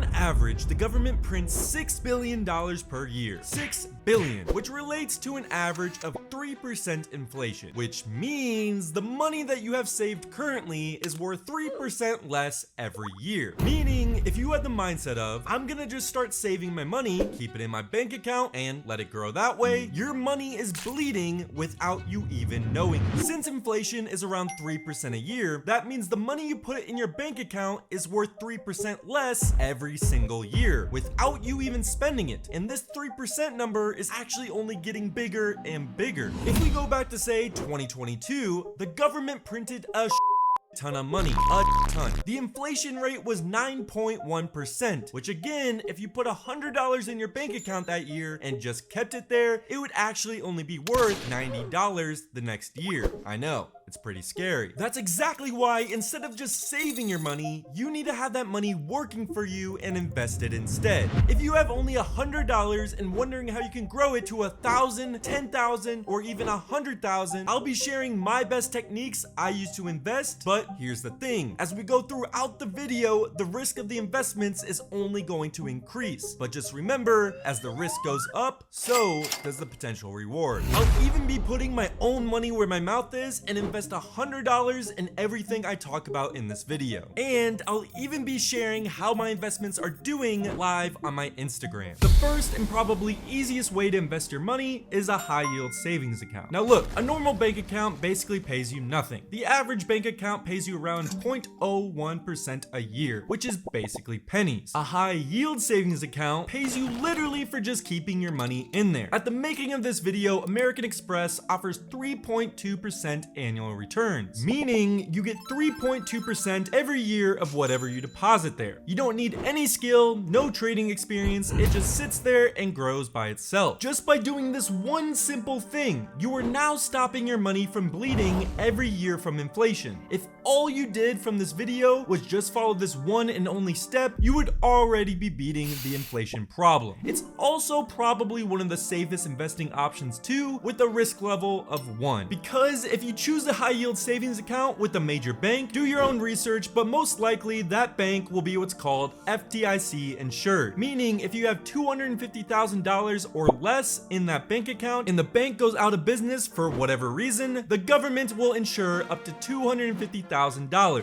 On average, the government prints $6 billion per year. $6 billion, which relates to an average of 3% inflation, which means the money that you have saved currently is worth 3% less every year. Meaning, if you had the mindset of, I'm gonna just start saving my money, keep it in my bank account, and let it grow that way, your money is bleeding without you even knowing. Since inflation is around 3% a year, that means the money you put in your bank account is worth 3% less every single year without you even spending it. And this 3% number is actually only getting bigger and bigger. If we go back to say 2022, the government printed a ton of money, a ton. The inflation rate was 9.1%, which again, if you put $100 in your bank account that year and just kept it there, it would actually only be worth $90 the next year. I know, it's pretty scary. That's exactly why instead of just saving your money, you need to have that money working for you and invest it instead. If you have only $100 and wondering how you can grow it to 1,000, 10,000, or even 100,000, I'll be sharing my best techniques I use to invest, but here's the thing. As we go throughout the video, the risk of the investments is only going to increase. But just remember, as the risk goes up, so does the potential reward. I'll even be putting my own money where my mouth is and invest $100 in everything I talk about in this video. And I'll even be sharing how my investments are doing live on my Instagram. The first and probably easiest way to invest your money is a high yield savings account. Now look, a normal bank account basically pays you nothing. The average bank account pays you around 0.01% a year, which is basically pennies. A high yield savings account pays you literally for just keeping your money in there. At the making of this video, American Express offers 3.2% annual returns, meaning you get 3.2% every year of whatever you deposit there. You don't need any skill, no trading experience, it just sits there and grows by itself. Just by doing this one simple thing, you are now stopping your money from bleeding every year from inflation. If all you did from this video was just follow this one and only step, you would already be beating the inflation problem. It's also probably one of the safest investing options too, with a risk level of 1. Because if you choose a high yield savings account with a major bank, do your own research, but most likely that bank will be what's called FDIC insured. Meaning if you have $250,000 or less in that bank account and the bank goes out of business for whatever reason, the government will insure up to $250,000.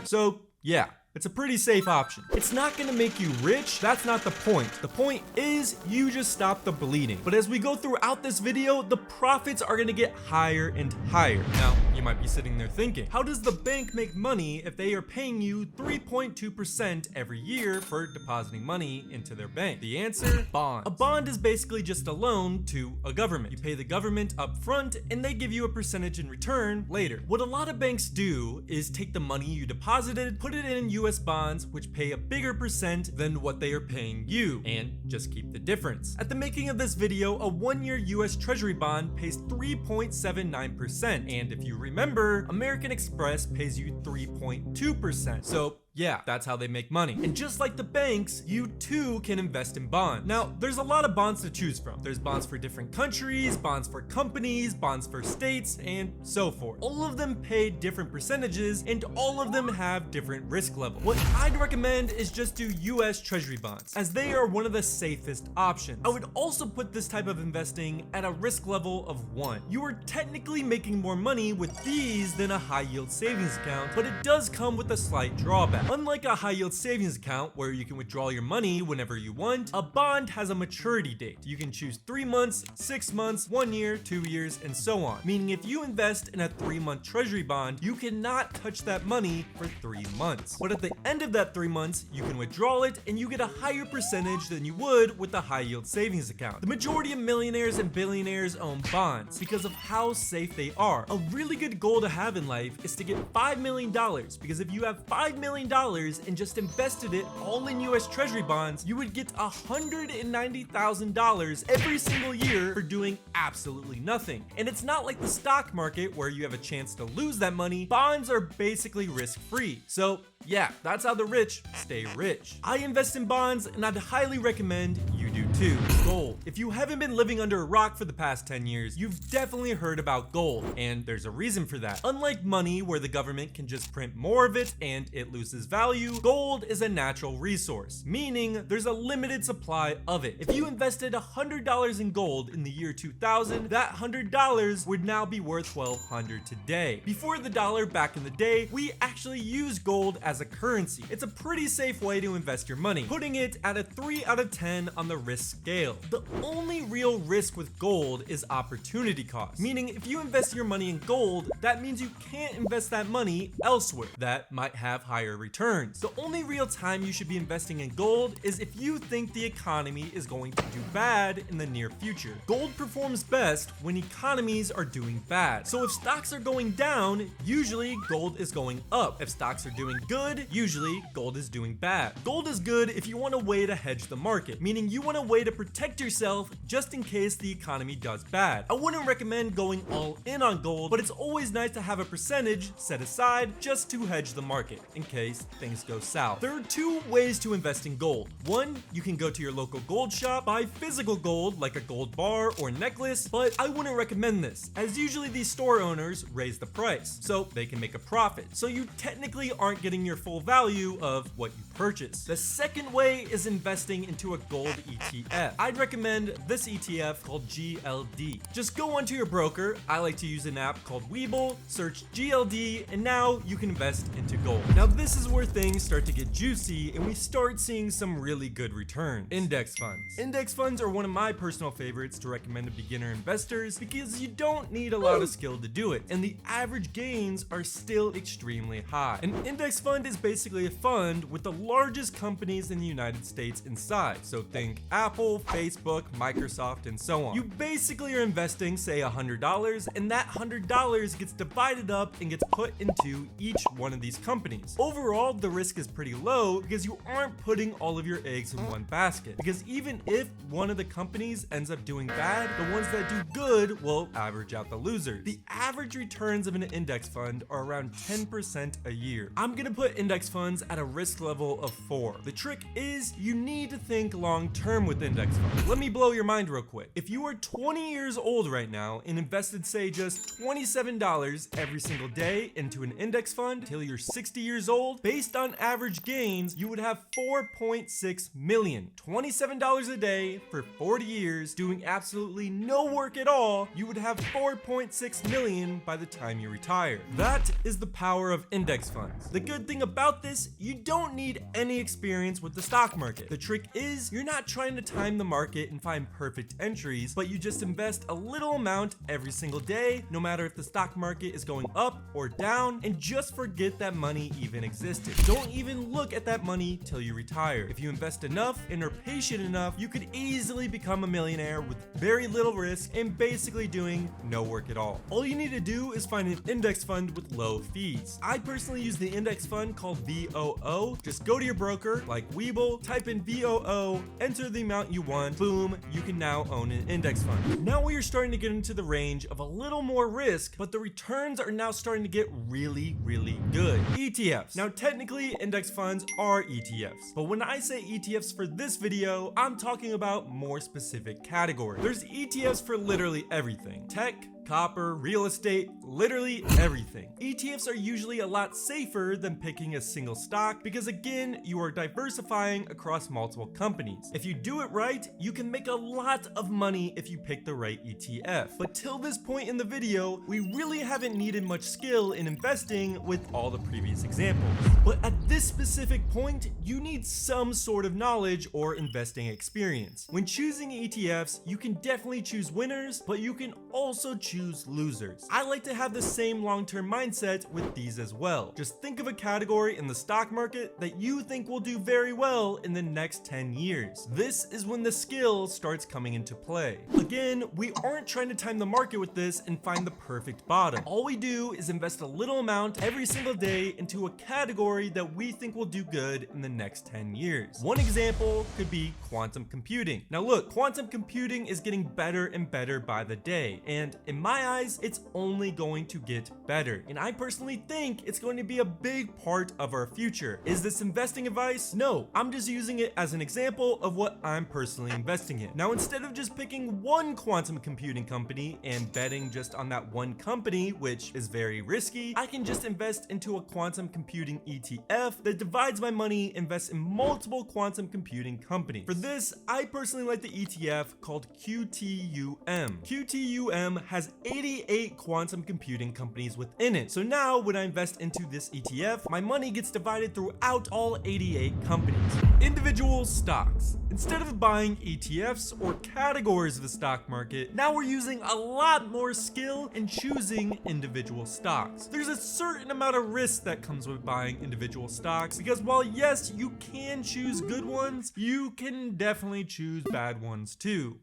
So yeah, it's a pretty safe option. It's not gonna make you rich, that's not the point. The point is you just stop the bleeding. But as we go throughout this video, the profits are gonna get higher and higher. Now, you might be sitting there thinking, how does the bank make money if they are paying you 3.2% every year for depositing money into their bank? The answer, bonds. A bond is basically just a loan to a government. You pay the government up front and they give you a percentage in return later. What a lot of banks do is take the money you deposited, put it in US bonds, which pay a bigger percent than what they are paying you, and just keep the difference. At the making of this video, a 1-year US Treasury bond pays 3.79%, and if you remember, American Express pays you 3.2%. So yeah, that's how they make money. And just like the banks, you too can invest in bonds. Now, there's a lot of bonds to choose from. There's bonds for different countries, bonds for companies, bonds for states, and so forth. All of them pay different percentages, and all of them have different risk levels. What I'd recommend is just do US Treasury bonds, as they are one of the safest options. I would also put this type of investing at a risk level of 1. You are technically making more money with these than a high yield savings account, but it does come with a slight drawback. Unlike a high yield savings account where you can withdraw your money whenever you want, a bond has a maturity date. You can choose 3 months, 6 months, 1 year, 2 years, and so on. Meaning if you invest in a 3-month treasury bond, you cannot touch that money for 3 months. But at the end of that 3 months, you can withdraw it and you get a higher percentage than you would with a high yield savings account. The majority of millionaires and billionaires own bonds because of how safe they are. A really good goal to have in life is to get $5 million, because if you have $5 million and just invested it all in US Treasury bonds, you would get $190,000 every single year for doing absolutely nothing. And it's not like the stock market where you have a chance to lose that money. Bonds are basically risk-free. So yeah, that's how the rich stay rich. I invest in bonds and I'd highly recommend you do 2. Gold. If you haven't been living under a rock for the past 10 years, you've definitely heard about gold, and there's a reason for that. Unlike money, where the government can just print more of it and it loses value, gold is a natural resource, meaning there's a limited supply of it. If you invested $100 in gold in the year 2000, that $100 would now be worth $1,200 today. Before the dollar back in the day, we actually used gold as a currency. It's a pretty safe way to invest your money, putting it at a 3 out of 10 on the risk scale. The only real risk with gold is opportunity cost, meaning if you invest your money in gold, that means you can't invest that money elsewhere that might have higher returns. The only real time you should be investing in gold is if you think the economy is going to do bad in the near future. Gold performs best when economies are doing bad. So if stocks are going down, usually gold is going up. If stocks are doing good, usually gold is doing bad. Gold is good if you want a way to hedge the market, meaning you want a way to protect yourself just in case the economy does bad. I wouldn't recommend going all in on gold, but it's always nice to have a percentage set aside just to hedge the market in case things go south. There are 2 ways to invest in gold. One, you can go to your local gold shop, buy physical gold like a gold bar or necklace, but I wouldn't recommend this, as usually these store owners raise the price so they can make a profit. So you technically aren't getting your full value of what you purchase. The second way is investing into a gold ETF. I'd recommend this ETF called GLD. Just go onto your broker. I like to use an app called Webull, search GLD, and now you can invest into gold. Now this is where things start to get juicy and we start seeing some really good returns. Index funds. Index funds are one of my personal favorites to recommend to beginner investors because you don't need a lot of skill to do it, and the average gains are still extremely high. An index fund is basically a fund with the largest companies in the United States inside. So think Apple, Facebook, Microsoft, and so on. You basically are investing, say, $100, and that $100 gets divided up and gets put into each one of these companies. Overall, the risk is pretty low because you aren't putting all of your eggs in one basket. Because even if one of the companies ends up doing bad, the ones that do good will average out the losers. The average returns of an index fund are around 10% a year. I'm gonna put index funds at a risk level of 4. The trick is you need to think long term with index funds. Let me blow your mind real quick. If you are 20 years old right now and invested, say, just $27 every single day into an index fund till you're 60 years old, based on average gains, you would have 4.6 million. $27 a day for 40 years doing absolutely no work at all, you would have 4.6 million by the time you retire. That is the power of index funds. The good thing about this, you don't need any experience with the stock market. The trick is you're not trying to time the market and find perfect entries, but you just invest a little amount every single day, no matter if the stock market is going up or down, and just forget that money even existed. Don't even look at that money till you retire. If you invest enough and are patient enough, you could easily become a millionaire with very little risk and basically doing no work at all. All you need to do is find an index fund with low fees. I personally use the index fund called VOO. Just go to your broker like Webull, type in VOO, enter the amount you want, boom, you can now own an index fund. Now we are starting to get into the range of a little more risk, but the returns are now starting to get really, really good. ETFs. Now technically index funds are ETFs, but when I say ETFs for this video, I'm talking about more specific categories. There's ETFs for literally everything. Tech, copper, real estate, literally everything. ETFs are usually a lot safer than picking a single stock because again, you are diversifying across multiple companies. If you do it right, you can make a lot of money if you pick the right ETF. But till this point in the video, we really haven't needed much skill in investing with all the previous examples. But at this specific point, you need some sort of knowledge or investing experience. When choosing ETFs, you can definitely choose winners, but you can also choose losers. I like to have the same long-term mindset with these as well. Just think of a category in the stock market that you think will do very well in the next 10 years. This is when the skill starts coming into play. Again, we aren't trying to time the market with this and find the perfect bottom. All we do is invest a little amount every single day into a category that we think will do good in the next 10 years. One example could be quantum computing. Now look, quantum computing is getting better and better by the day, and in my eyes, it's only going to get better. And I personally think it's going to be a big part of our future. Is this investing advice? No, I'm just using it as an example of what I'm personally investing in. Now, instead of just picking one quantum computing company and betting just on that one company, which is very risky, I can just invest into a quantum computing ETF that divides my money, invests in multiple quantum computing companies. For this, I personally like the ETF called QTUM. QTUM has 88 quantum computing companies within it. So now when I invest into this ETF, my money gets divided throughout all 88 companies. Individual stocks. Instead of buying ETFs or categories of the stock market, now we're using a lot more skill in choosing individual stocks. There's a certain amount of risk that comes with buying individual stocks because while yes, you can choose good ones, you can definitely choose bad ones too.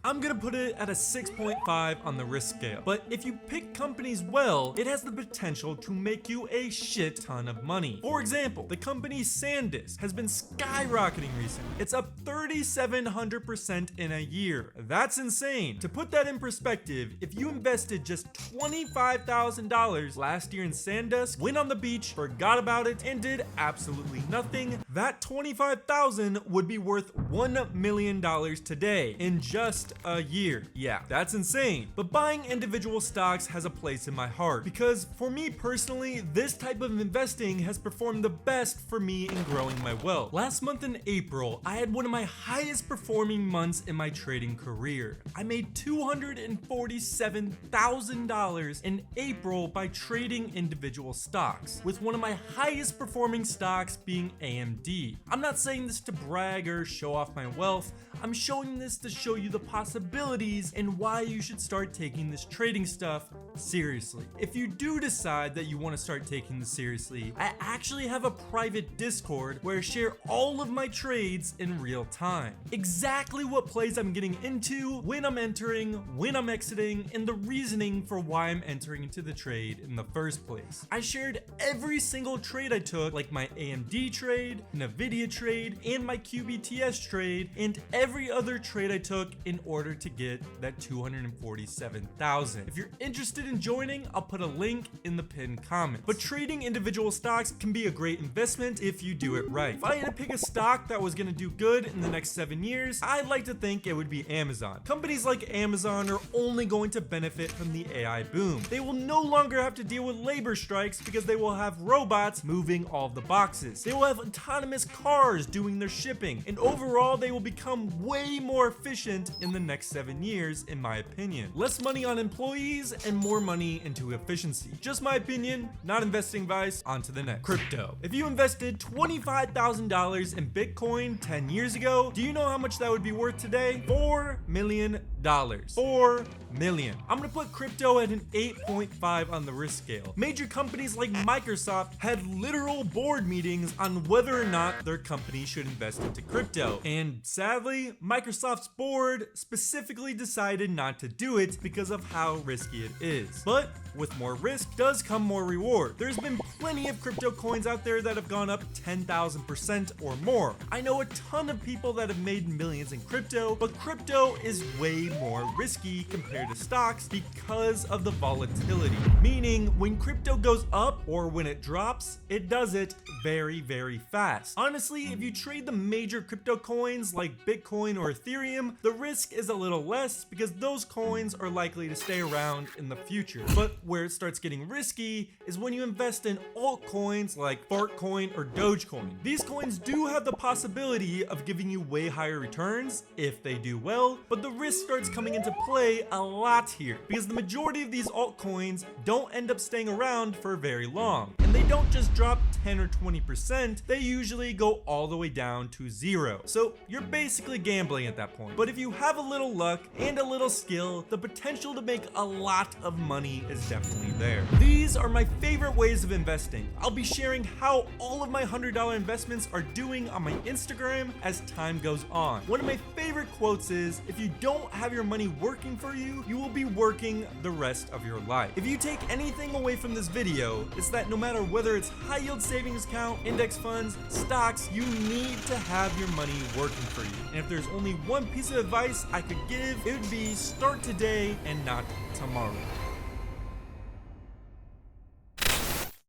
I'm gonna put it at a 6.5 on the risk scale. But if you pick companies well, it has the potential to make you a shit ton of money. For example, the company SanDisk has been skyrocketing recently. It's up 3,700% in a year. That's insane. To put that in perspective, if you invested just $25,000 last year in SanDisk, went on the beach, forgot about it, and did absolutely nothing, that $25,000 would be worth $1 million today in just a year. Yeah, that's insane. But buying individual stocks has a place in my heart because for me personally, this type of investing has performed the best for me in growing my wealth. Last month in April, I had one of my highest performing months in my trading career. I made $247,000 in April by trading individual stocks, with one of my highest performing stocks being AMD. I'm not saying this to brag or show off my wealth. I'm showing this to show you the possibilities and why you should start taking this trading stuff seriously. If you do decide that you want to start taking this seriously, I actually have a private Discord where I share all of my trades in real time. Exactly what plays I'm getting into, when I'm entering, when I'm exiting, and the reasoning for why I'm entering into the trade in the first place. I shared every single trade I took, like my AMD trade, Nvidia trade, and my QBTS trade, and every other trade I took in order to get that 247,000. If you're interested in joining, I'll put a link in the pinned comment. But trading individual stocks can be a great investment if you do it right. If I had to pick a stock that was gonna do good in the next 7 years, I'd like to think it would be Amazon. Companies like Amazon are only going to benefit from the AI boom. They will no longer have to deal with labor strikes because they will have robots moving all of the boxes. They will have autonomous cars doing their shipping, and overall they will become way more efficient in the next 7 years, in my opinion. Less money on employees and more money into efficiency. Just my opinion, not investing advice. On to the next. Crypto. If you invested $25,000 in Bitcoin 10 years ago, do you know how much that would be worth today? $4 million. $4 million. I'm gonna put crypto at an 8.5 on the risk scale. Major companies like Microsoft had literal board meetings on whether or not their company should invest into crypto. And sadly, Microsoft's board specifically decided not to do it because of how risky it is. But with more risk does come more reward. There's been plenty of crypto coins out there that have gone up 10,000% or more. I know a ton of people that have made millions in crypto, but crypto is way more risky compared to stocks because of the volatility. Meaning when crypto goes up or when it drops, it does it very, very fast. Honestly, if you trade the major crypto coins like Bitcoin or Ethereum, the risk is a little less because those coins are likely to stay around in the future. But where it starts getting risky is when you invest in altcoins like Fartcoin or Dogecoin. These coins do have the possibility of giving you way higher returns if they do well, but the risk starts coming into play a lot here because the majority of these altcoins don't end up staying around for very long, and they don't just drop 10 or 20%, they usually go all the way down to zero. So you're basically gambling at that point. But if you have a little luck and a little skill, the potential to make a lot of money is definitely there. These are my favorite ways of investing. I'll be sharing how all of my $100 investments are doing on my Instagram as time goes on. One of my favorite quotes is, if you don't have your money working for you, you will be working the rest of your life. If you take anything away from this video, it's that no matter whether it's high yield savings account, index funds, stocks, you need to have your money working for you. And if there's only one piece of advice I could give, it would be start today and not tomorrow.